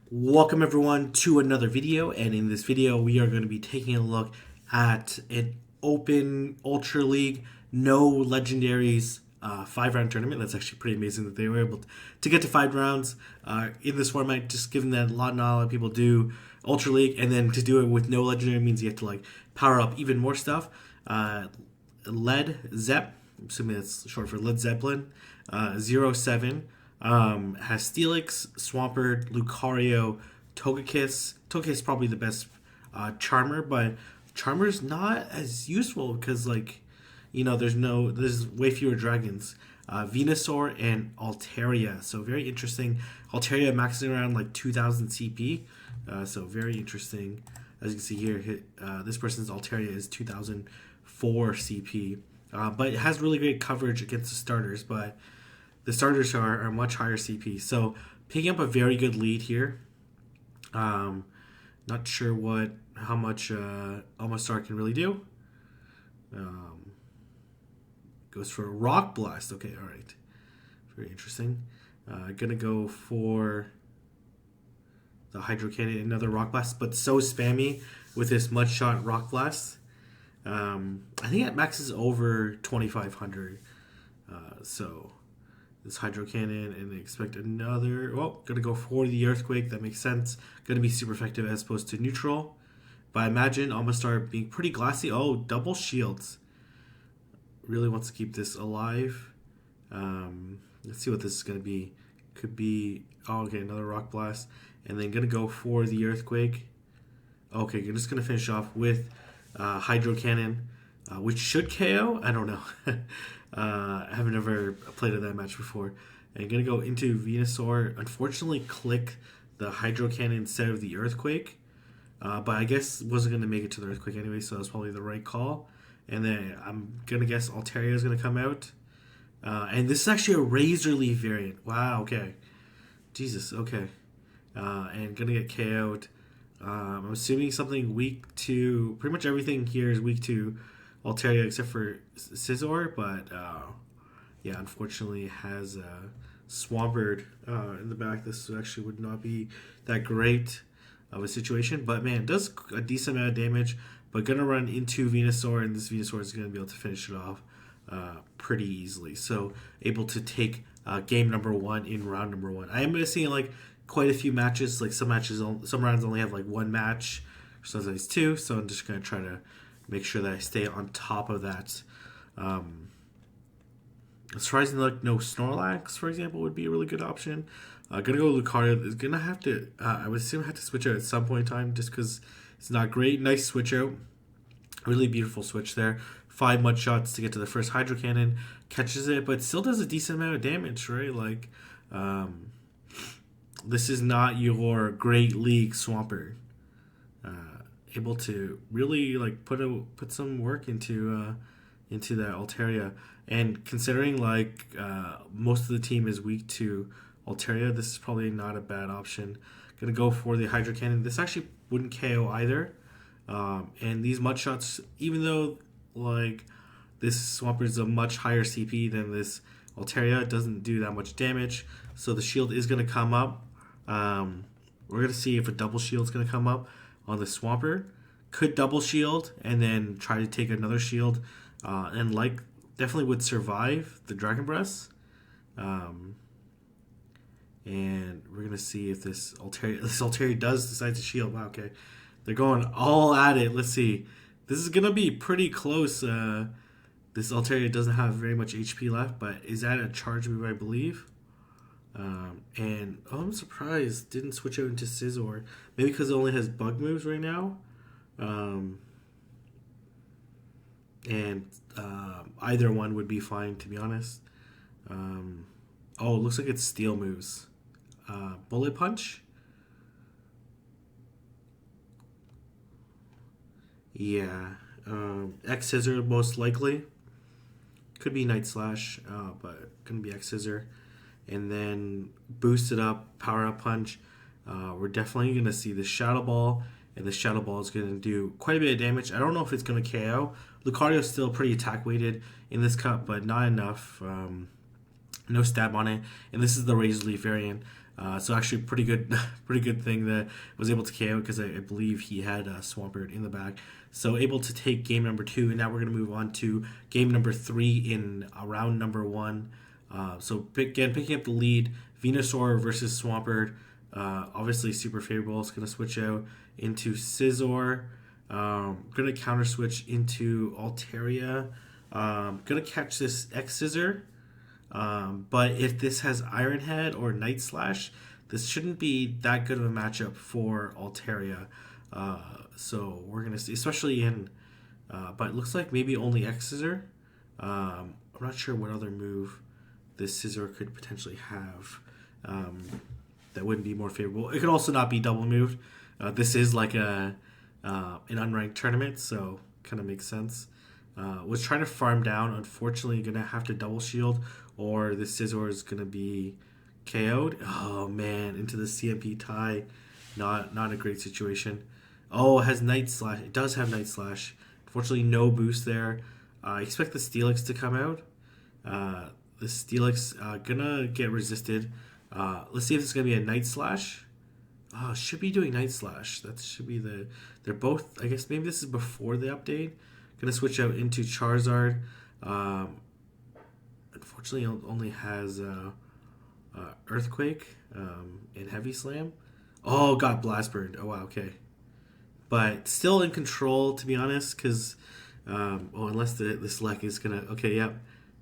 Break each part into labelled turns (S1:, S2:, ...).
S1: Welcome everyone to another video, and in this video we are going to be taking a look at an open Ultra League, no legendaries 5-round tournament. That's actually pretty amazing that they were able to get to 5 rounds in this format, just given that not a lot of people do Ultra League, and then to do it with no legendary means you have to like power up even more stuff. LedZep, I'm assuming that's short for LedZep07, has Steelix, Swampert, Lucario, Togekiss. Togekiss is probably the best Charmer, but Charmer's not as useful because, like, there's way fewer dragons. Venusaur and Altaria, so very interesting. Altaria maxing around like 2000 CP, so very interesting. As you can see here, this person's Altaria is 2004 CP, but it has really great coverage against the starters, but the starters are much higher CP. So picking up a very good lead here. Not sure how much Almastar can really do. Goes for a Rock Blast. Okay, all right. Very interesting. Gonna go for the Hydro Cannon, another Rock Blast, but so spammy with this Mudshot Rock Blast. I think it maxes over 2500. So this Hydro Cannon, and they expect another. Well, gonna go for the Earthquake. That makes sense. Gonna be super effective as opposed to neutral. But I imagine Almastar being pretty glassy. Oh, double shields. Really wants to keep this alive. Let's see what this is gonna be. Could be. Oh, okay, another Rock Blast, and then gonna go for the Earthquake. Okay, you're just gonna finish off with Hydro Cannon, which should KO. I don't know. I haven't ever played at that match before. And gonna go into Venusaur. Unfortunately, click the Hydro Cannon instead of the Earthquake. But I guess wasn't gonna make it to the Earthquake anyway, so that's probably the right call. And then I'm gonna guess Altaria is gonna come out. And this is actually a Razor Leaf variant. Wow. Okay. Jesus. Okay. And gonna get KO'd. I'm assuming something weak to. Pretty much everything here is weak to Altaria except for Scizor, but yeah, unfortunately has Swampert in the back. This actually would not be that great of a situation, but man, does a decent amount of damage. But gonna run into Venusaur, and this Venusaur is gonna be able to finish it off pretty easily. So able to take game number 1 in round number 1. I am seeing like quite a few matches. Like some rounds only have like 1 match, sometimes 2. So I'm just gonna try to make sure that I stay on top of that. Surprisingly, like no Snorlax, for example, would be a really good option. Gonna go Lucario. Is gonna have to. I would assume have to switch out at some point in time, just because it's not great. Nice switch out. Really beautiful switch there. 5 mud shots to get to the first Hydro Cannon. Catches it, but still does a decent amount of damage, right? Like, this is not your Great League Swampert. Able to really like put some work into that Altaria, and considering like most of the team is weak to Altaria, this is probably not a bad option. Gonna go for the Hydro Cannon. This actually wouldn't KO either. And these mud shots, even though like this Swampert is a much higher CP than this Altaria, it doesn't do that much damage. So the shield is gonna come up. We're gonna see if a double shield is gonna come up on the Swampert. Could double shield and then try to take another shield, and like definitely would survive the Dragon Breath. And we're gonna see if this Altaria does decide to shield. Wow, okay, they're going all at it. Let's see. This is gonna be pretty close. This Altaria doesn't have very much HP left, but is that a charge move, I believe? And I'm surprised didn't switch out into Scizor. Maybe because it only has bug moves right now. And either one would be fine, to be honest. Oh, it looks like it's steel moves. Bullet Punch? Yeah. X Scissor most likely. Could be Night Slash, but gonna be X Scissor. And then boost it up, Power Up Punch. We're definitely gonna see the Shadow Ball, and the Shadow Ball is gonna do quite a bit of damage. I don't know if it's gonna KO. Lucario is still pretty attack weighted in this cup, but not enough. No stab on it, and this is the Razor Leaf variant. So actually, pretty good, pretty good thing that was able to KO because I believe he had Swampert in the back. So able to take game number 2, and now we're going to move on to game number 3 in round number 1. So again, picking up the lead, Venusaur versus Swampert. Obviously super favorable. It's going to switch out into Scizor. Going to counter switch into Altaria. Going to catch this X-Scissor. But if this has Iron Head or Night Slash, this shouldn't be that good of a matchup for Altaria. So we're going to see, especially in, but it looks like maybe only X-Scissor. I'm not sure what other move this Scissor could potentially have that wouldn't be more favorable. It could also not be double moved. This is like an unranked tournament, so kind of makes sense. Was trying to farm down. Unfortunately, going to have to double shield, or the Scizor is going to be KO'd. Oh, man, into the CMP tie. Not a great situation. Oh, it has Night Slash. It does have Night Slash. Unfortunately, no boost there. I expect the Steelix to come out. The Steelix gonna get resisted. Let's see if it's gonna be a Night Slash. Should be doing Night Slash. That should be the. They're both. I guess maybe this is before the update. Gonna switch out into Charizard. Unfortunately, it only has Earthquake and Heavy Slam. Oh, got Blast Burned. Oh wow, okay. But still in control, to be honest, because unless the select is gonna. Okay, yep.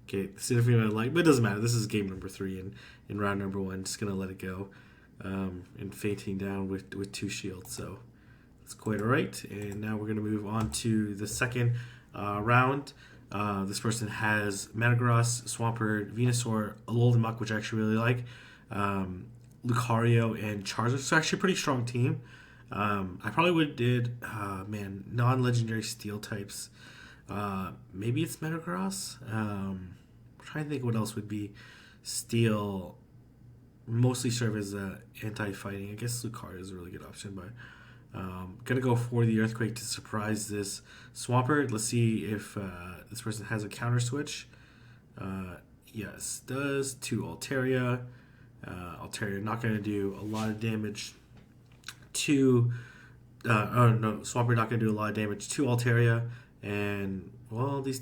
S1: Okay, significant amount of light, but it doesn't matter. This is game number 3 in round number 1. Just gonna let it go, and fainting down with 2 shields. So that's quite alright. And now we're gonna move on to the second round. This person has Metagross, Swampert, Venusaur, Alolan Muck, which I actually really like, Lucario, and Charizard. It's actually a pretty strong team. I probably would did non-legendary steel types. Maybe it's Metagross. I'm trying to think what else would be steel. Mostly serve as anti-fighting. I guess Lucario is a really good option, but gonna go for the Earthquake to surprise this Swampert. Let's see if this person has a counter switch. Yes, does to Altaria. Altaria not gonna do a lot of damage to. Swampert not gonna do a lot of damage to Altaria. And well, these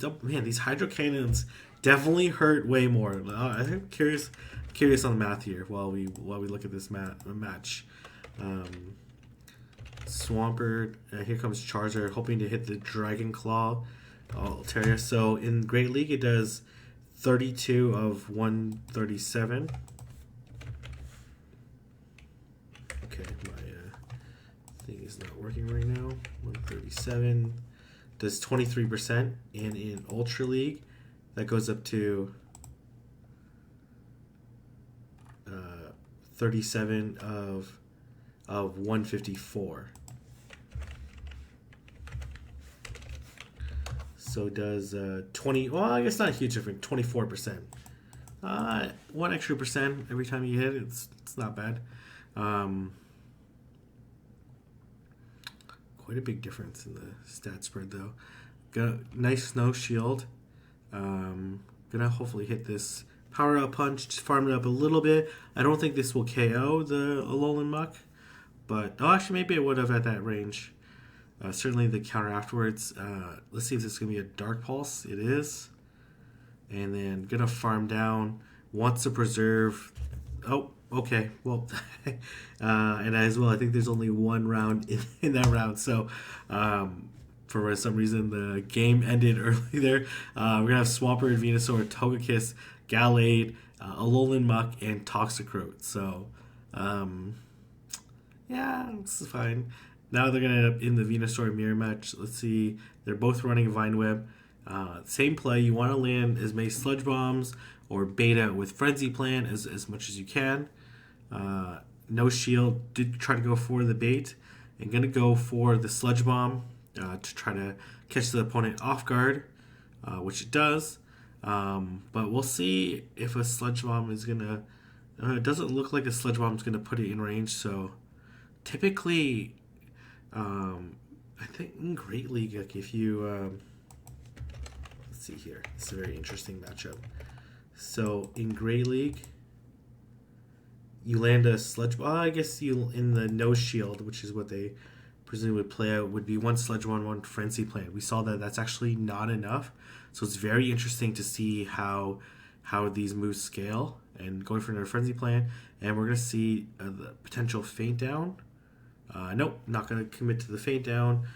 S1: Hydro Cannons definitely hurt way more. I'm curious on the math here while we look at this match. Swampert, here comes Charizard, hoping to hit the Dragon Claw Altaria. So in Great League, it does 32 of 137. Okay, my thing is not working right now. 137. Does 23%, and in Ultra League, that goes up to 37 of 154. So does 20. Well, I guess not a huge difference. 24%. 1 extra percent every time you hit. It's not bad. Quite a big difference in the stat spread, though. Got nice Snow Shield. Gonna hopefully hit this Power Up Punch, just farm it up a little bit. I don't think this will KO the Alolan Muck, but actually maybe it would have at that range. Certainly the counter afterwards. Let's see if this is gonna be a Dark Pulse. It is, and then gonna farm down. Wants to preserve. Oh, okay. Well, and as well, I think there's only one round in that round. So, for some reason, the game ended early there. We're going to have Swampert, Venusaur, Togekiss, Gallade, Alolan Muck, and Toxicroak. So, yeah, this is fine. Now they're going to end up in the Venusaur mirror match. Let's see. They're both running Vine Web. Same play. You want to land as many Sludge Bombs or Beta with Frenzy Plant as much as you can. No shield. Did try to go for the bait. And going to go for the Sludge Bomb to try to catch the opponent off guard, which it does. But we'll see if a Sludge Bomb is going to... it doesn't look like a Sludge Bomb is going to put it in range. So typically, I think in Great League, like if you... let's see here. It's a very interesting matchup. So in Great League, you land a sludge. Well, I guess you in the no shield, which is what they presumably would play out, would be one sludge one frenzy plant. We saw that that's actually not enough, so it's very interesting to see how these moves scale. And going for another frenzy plant, and we're gonna see the potential feint down. Nope, not gonna commit to the feint down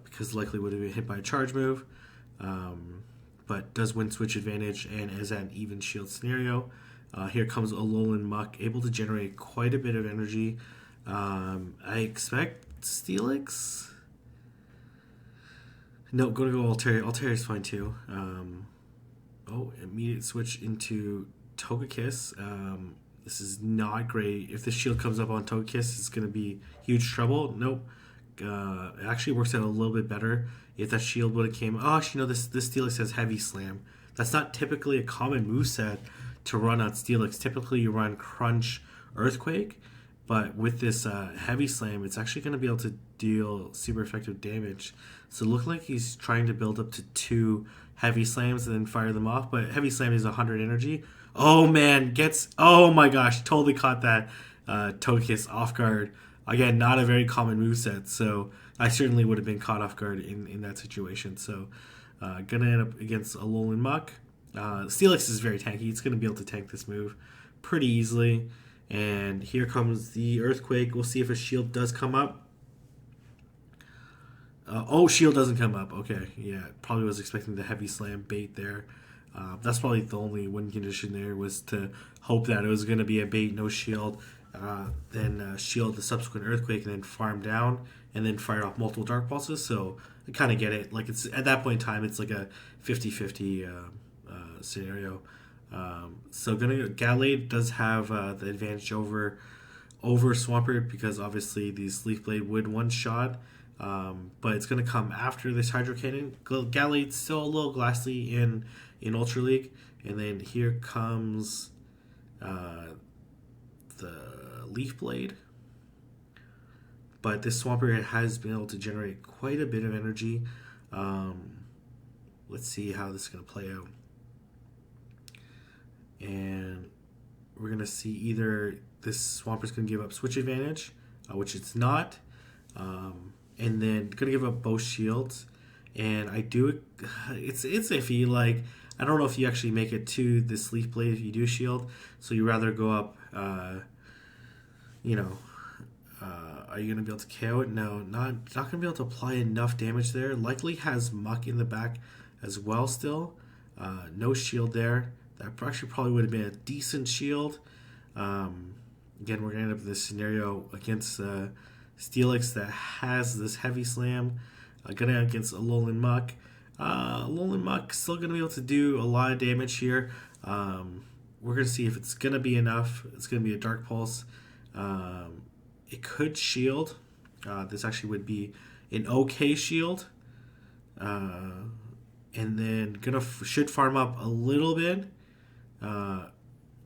S1: because likely would have been hit by a charge move. But does win switch advantage and is at an even shield scenario. Here comes Alolan Muck, able to generate quite a bit of energy. I expect Steelix. No, gonna go Altaria. Altaria is fine too. Immediate switch into Togekiss. This is not great. If the shield comes up on Togekiss, it's gonna be huge trouble. Nope. It actually works out a little bit better if that shield would have came. Oh, actually, no. This Steelix has Heavy Slam. That's not typically a common moveset to run on Steelix. Typically, you run Crunch, Earthquake, but with this Heavy Slam, it's actually going to be able to deal super effective damage. So it looked like he's trying to build up to 2 Heavy Slams and then fire them off. But Heavy Slam is 100 energy. Oh man, oh my gosh, totally caught that Togekiss off guard. Again, not a very common moveset, so I certainly would have been caught off guard in that situation. So, gonna end up against Alolan Muck. Steelix is very tanky. It's gonna be able to tank this move pretty easily. And here comes the Earthquake. We'll see if a shield does come up. Shield doesn't come up. Okay, yeah, probably was expecting the Heavy Slam bait there. That's probably the only win condition there, was to hope that it was going to be a bait, no shield, then shield the subsequent Earthquake and then farm down and then fire off multiple Dark Pulses. So I kind of get it. Like, it's at that point in time, it's like a 50-50 scenario. So Gallade does have the advantage over Swampert because obviously these Leaf Blade would one-shot. But it's going to come after this Hydro Cannon. Gallade's still a little glassy in Ultra League. And then here comes the Leaf Blade. But this Swampert has been able to generate quite a bit of energy. Let's see how this is going to play out. And we're going to see either this Swampert's going to give up Switch Advantage, which it's not. And then gonna give up both shields, and it's iffy. Like, I don't know if you actually make it to this Leaf Blade if you do shield, so you rather go up. Are you gonna be able to KO it? No, not gonna be able to apply enough damage there. Likely has Muck in the back as well. Still, no shield there. That actually probably would have been a decent shield. Again, we're gonna end up in this scenario against Steelix that has this Heavy Slam, gonna against Alolan Muck. Alolan Muck still gonna be able to do a lot of damage here. We're gonna see if it's gonna be enough. It's gonna be a Dark Pulse. It could shield. This actually would be an okay shield. And then should farm up a little bit.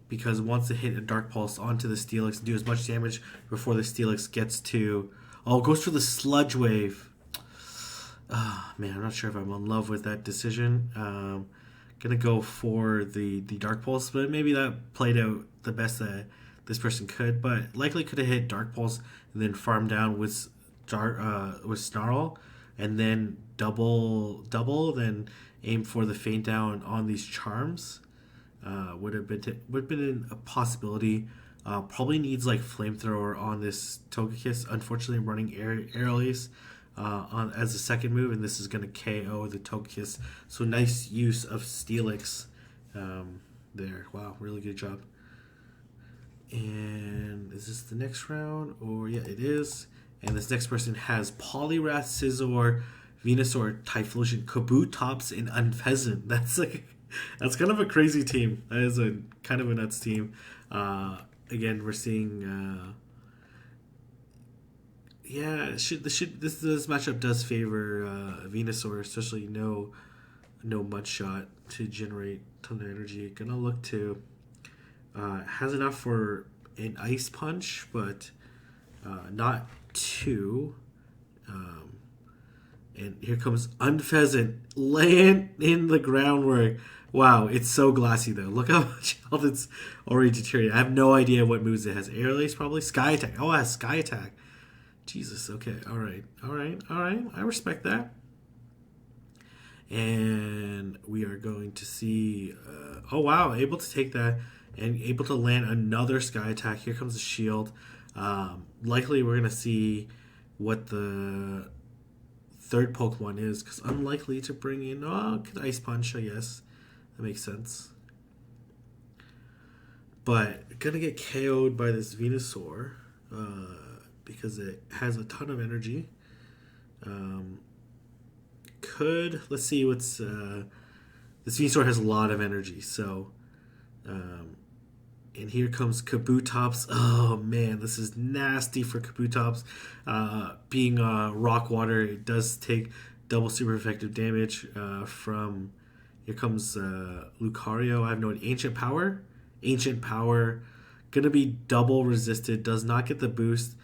S1: Because wants to hit a Dark Pulse onto the Steelix and do as much damage before the Steelix gets to... goes for the Sludge Wave. Man, I'm not sure if I'm in love with that decision. Gonna go for the Dark Pulse, but maybe that played out the best that this person could. But likely could have hit Dark Pulse and then farm down with Snarl, and then double, then aim for the feint down on these Charms. Would have been a possibility. Probably needs like Flamethrower on this Togekiss. Unfortunately, running Aerial Ace on as a second move, and this is going to KO the Togekiss. So nice use of Steelix there. Wow, really good job. And is this the next round? Or yeah, it is. And this next person has Poliwrath, Scizor, Venusaur, Typhlosion, Kabutops, and Unfezant. That's kind of a crazy team. That is a kind of a nuts team. Again, we're seeing. This matchup does favor Venusaur, especially no Mud Shot to generate a ton of energy. Gonna look to has enough for an Ice Punch, but not two. And here comes Unfezant laying in the groundwork Wow, it's so glassy though. Look how much health it's already deteriorated. I have no idea what moves it has. Air Lace probably? Sky Attack. Oh, it has Sky Attack. Jesus, okay. Alright. I respect that. And we are going to see... oh, wow. Able to take that and able to land another Sky Attack. Here comes the shield. Likely we're going to see what the third Pokemon is, because unlikely to bring in... Oh, Ice Punch, I guess. That makes sense. But gonna get KO'd by this Venusaur because it has a ton of energy. Let's see what's... this Venusaur has a lot of energy, so... and here comes Kabutops. Oh man, this is nasty for Kabutops. Being rock water, it does take double super effective damage from... Here comes Lucario. I have no Ancient Power. Ancient Power. Gonna be double resisted. Does not get the boost.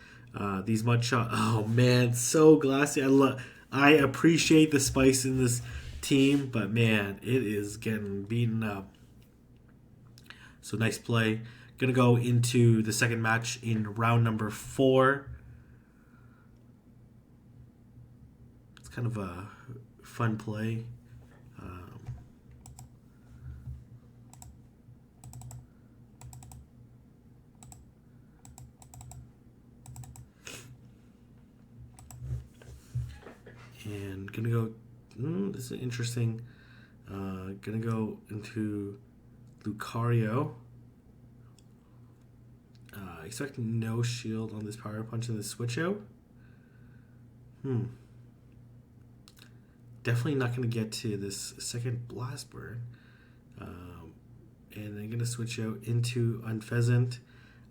S1: These Mud Shot. Oh man, so glassy. I appreciate the spice in this team, but man, it is getting beaten up. So nice play. Gonna go into the second match in round number 4. It's kind of a fun play. And gonna go... this is interesting. Gonna go into Lucario. Expect no shield on this Power Punch in the switch out. Definitely not gonna get to this second Blast Burn. And I'm gonna switch out into Unfezant.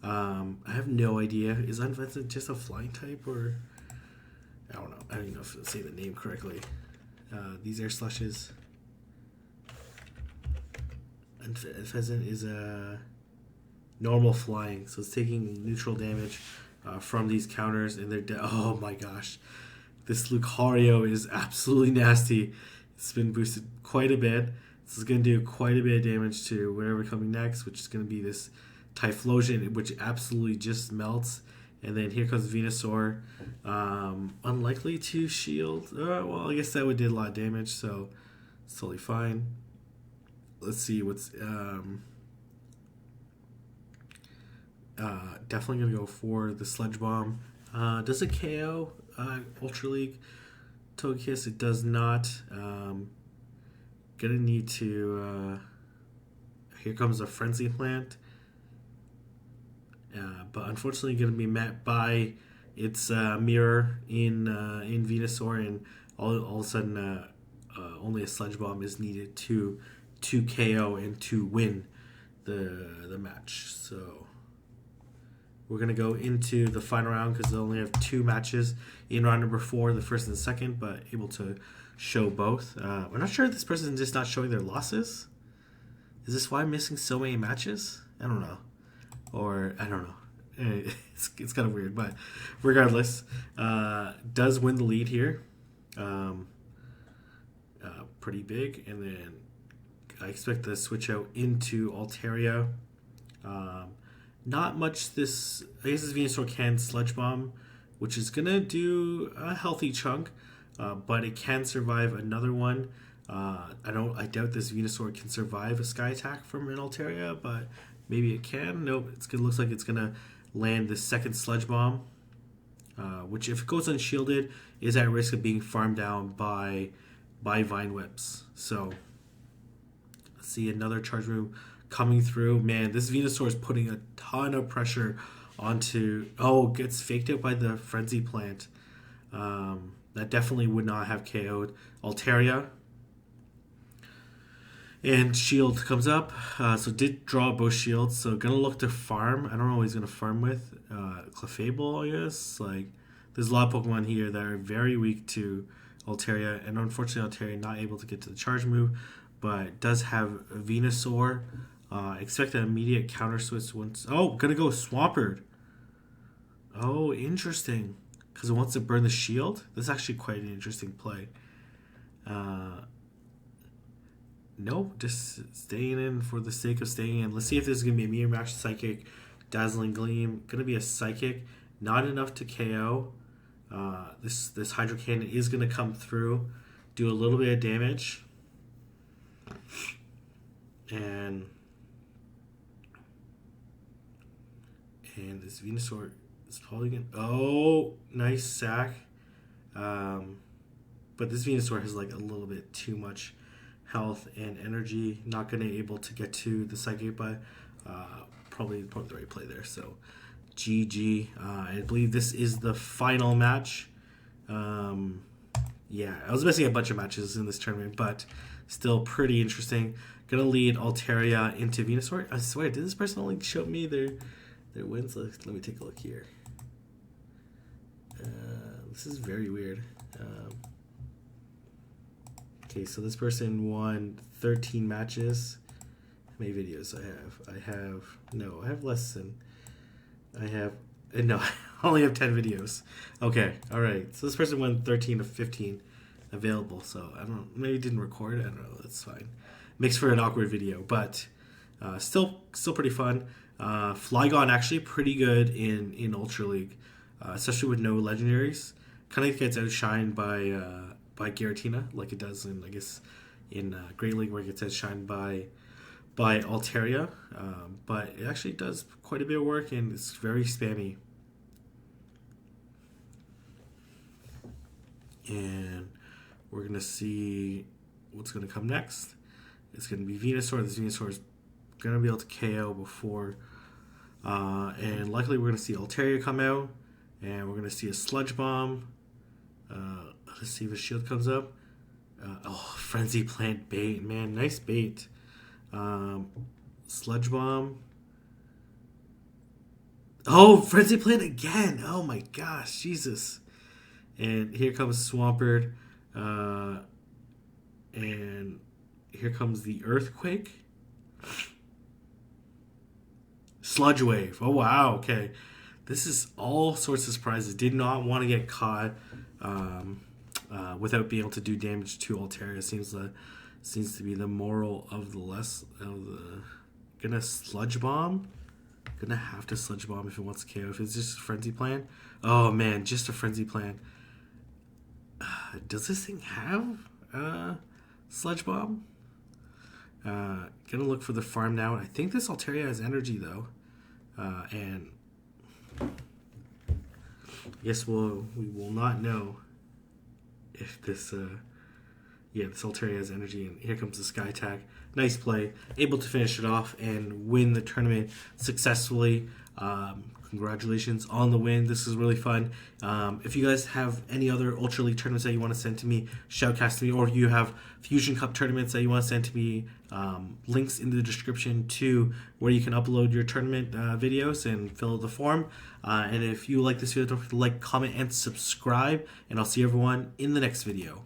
S1: I have no idea. Is Unfezant just a flying type, or... I don't know. I don't even know if I say the name correctly. These Air Slushes. And Pheasant is a normal flying, so it's taking neutral damage from these counters, and they're oh my gosh, this Lucario is absolutely nasty. It's been boosted quite a bit. This is going to do quite a bit of damage to whatever coming next, which is going to be this Typhlosion, which absolutely just melts. And then here comes Venusaur. Unlikely to shield. Well, I guess that would do a lot of damage, so it's totally fine. Let's see what's... definitely going to go for the Sludge Bomb. Does it KO Ultra League Togekiss? It does not. Gonna need to... here comes a Frenzy Plant. But unfortunately going to be met by its mirror in Venusaur, and all of a sudden only a Sludge Bomb is needed to KO and to win the match. So we're going to go into the final round because they only have 2 matches in round number 4, the first and the second, but able to show both. I'm not sure if this person is just not showing their losses. Is this why I'm missing so many matches? I don't know. Or, I don't know. It's kind of weird, but regardless, does win the lead here. Pretty big. And then I expect to switch out into Altaria. Not much this... I guess this Venusaur can Sludge Bomb, which is going to do a healthy chunk, but it can survive another one. I doubt this Venusaur can survive a Sky Attack from an Altaria, but maybe it can. Nope, looks like it's going to land the second Sludge Bomb, which if it goes unshielded is at risk of being farmed down by Vine Whips. So let's see another Charge Move coming through. Man, this Venusaur is putting a ton of pressure onto... Oh, gets faked out by the Frenzy Plant. That definitely would not have KO'd Altaria. And shield comes up, so did draw both shields, so gonna look to farm. I don't know what he's gonna farm with. Clefable, I guess. Like, there's a lot of Pokemon here that are very weak to Altaria, and unfortunately Altaria not able to get to the charge move, but does have Venusaur. Expect an immediate counter switch once... Oh, gonna go Swampert. Oh, interesting. Because it wants to burn the shield? That's actually quite an interesting play. Nope, just staying in for the sake of staying in. Let's see if this is going to be a mirror match. Psychic, Dazzling Gleam. Going to be a Psychic. Not enough to KO. This Hydro Cannon is going to come through, do a little bit of damage. And this Venusaur is probably going to... Oh, nice sack. But this Venusaur has like a little bit too much health and energy. Not going to be able to get to the Psychic, but probably the right play there. So GG. I believe this is the final match. Yeah, I was missing a bunch of matches in this tournament, but still pretty interesting. Gonna lead Altaria into Venusaur. I swear, did this person only show me their wins? Let me take a look here. This is very weird. Okay, so this person won 13 matches. How many videos I have? No, I have less than... No, I only have 10 videos. Okay, alright. So this person won 13 of 15 available. So, I don't know. Maybe didn't record. I don't know. That's fine. Makes for an awkward video. But still pretty fun. Flygon actually pretty good in Ultra League. Especially with no Legendaries. Kind of gets outshined by Giratina, like it does in, I guess, in Great League, where it gets outshined by Altaria. But it actually does quite a bit of work, and it's very spammy. And we're going to see what's going to come next. It's going to be Venusaur. This Venusaur is going to be able to KO before. And luckily we're going to see Altaria come out. And we're going to see a Sludge Bomb. Let's see if a shield comes up. Frenzy Plant bait. Man, nice bait. Sludge Bomb. Oh, Frenzy Plant again. Oh my gosh, Jesus. And here comes Swampert. And here comes the Earthquake. Sludge Wave. Oh, wow. Okay. This is all sorts of surprises. Did not want to get caught without being able to do damage to Altaria. Seems to be the moral of the gonna Sludge Bomb. Gonna have to Sludge Bomb if it wants to KO. If it's just a Frenzy Plan. Oh man, just a Frenzy Plan. Does this thing have Sludge Bomb? Gonna look for the farm now. I think this Altaria has energy though. And I guess we will not know if this this Altaria has energy. And here comes the Sky Attack. Nice play. Able to finish it off and win the tournament successfully. Congratulations on the win. This is really fun. If you guys have any other Ultra League tournaments that you want to send to me, shoutcast to me, or if you have Fusion Cup tournaments that you want to send to me, links in the description to where you can upload your tournament videos and fill out the form. And if you like this video, don't forget to like, comment, and subscribe. And I'll see everyone in the next video.